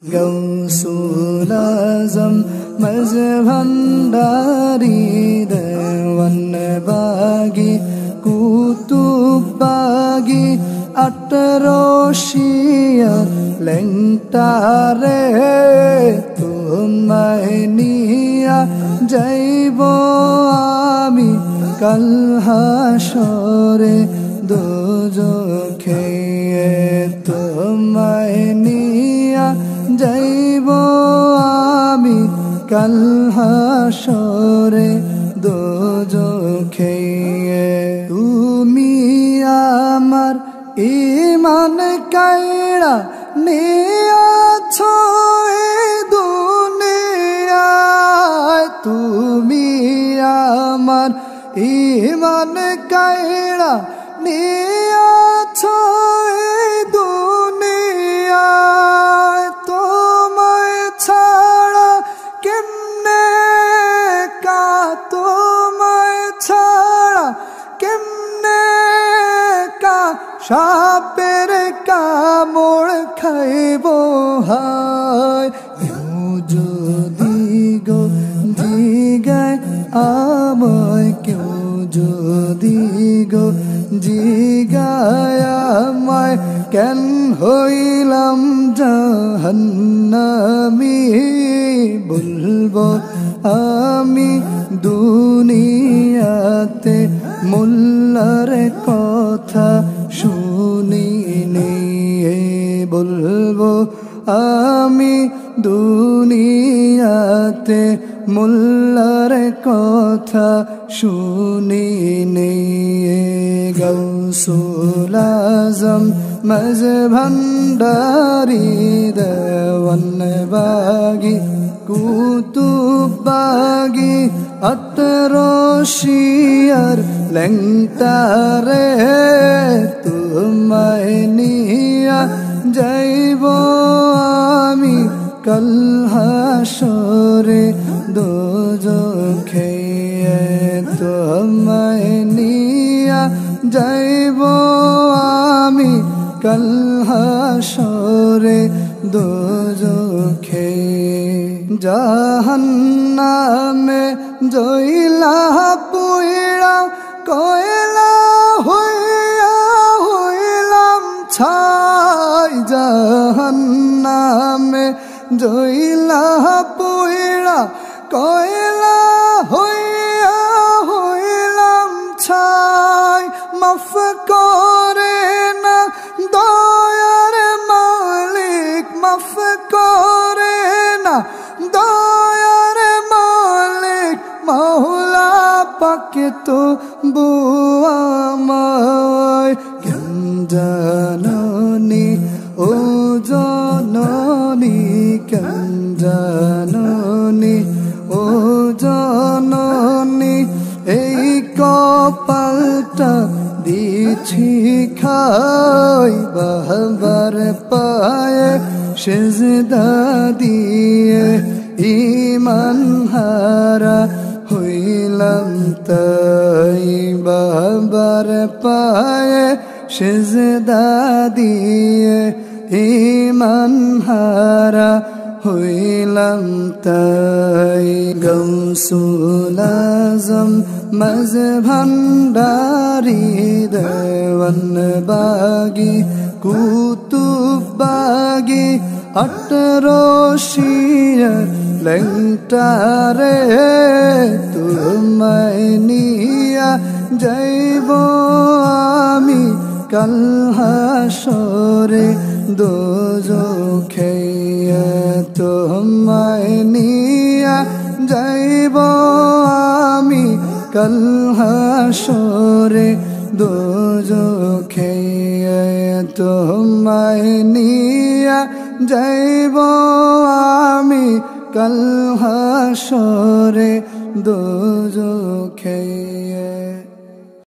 गौसुल आज़म मज़भंडारी देवन बागी कुतुब बागी अटरोशिया लेंटारे तुम्हारे निया जाइबो आमी कल हाशरे दोजखे तुम्हारे निया जाइबो आमी कल हाशरे दोजखे तुमी आमार ईमान कायड़ा नियाछो ए दुनियाय तुमी आमार ईमान कायड़ा नियाछो ए दुनियाय তোমায় ছাড়া কেমনে কা তোমায় ছাড়া কেমনে কা সাপের কামড় খাইবো হায় যদি গো জিগায় আমায় কেউ যদি গো জিগায় আমায় কেন হইলাম জাহান্নামী বলবো আমি দুনিয়াতে মোল্লার কথা শুনিনি বলবো আমি দুনিয়াতে মোল্লার কথা শুনিনি গৌসুল আজম মজভন্ডারি দেওয়ান বাগি কুতুব বাগি अतरोशियार लेंटारे तुम्हारे निया जाइबो आमी कल हाशरे दोजखे तुम्हारे निया जाइबो आमी कल हाशरे दोजखे जहन्नामे जइला पुइरा कोयला हुइया हुइलाम छाई जहन्नामे जइला पुइरा कोयला हुइया हुइलाम छाई माफ करे ना दयार मालिक माफ करे ना दयार मालिक मौला पाके तो बुआमाय কেন জাননি ও জননী কেন জাননি ও জননী এই কপালটা দিছি খাই বাবার পায়ে সেজদা দিয়ে ঈমান হারা হইলাম তাই বাবার পায়ে সেজদা দিয়ে ঈমান হারা হইলাম তাই গৌসুল আজম মজভন্ডারি দেওয়ান বাগি কুতুব বাগি अटरोशिया लेंटारे तुम्हारे निया जाइबो आमी कल हाशरे दोजखे तुम्हारे निया जाइबो आमी कल हाशरे दोजखे तुम्हारे निया जाइबो आमी कल हाशरे दोजखे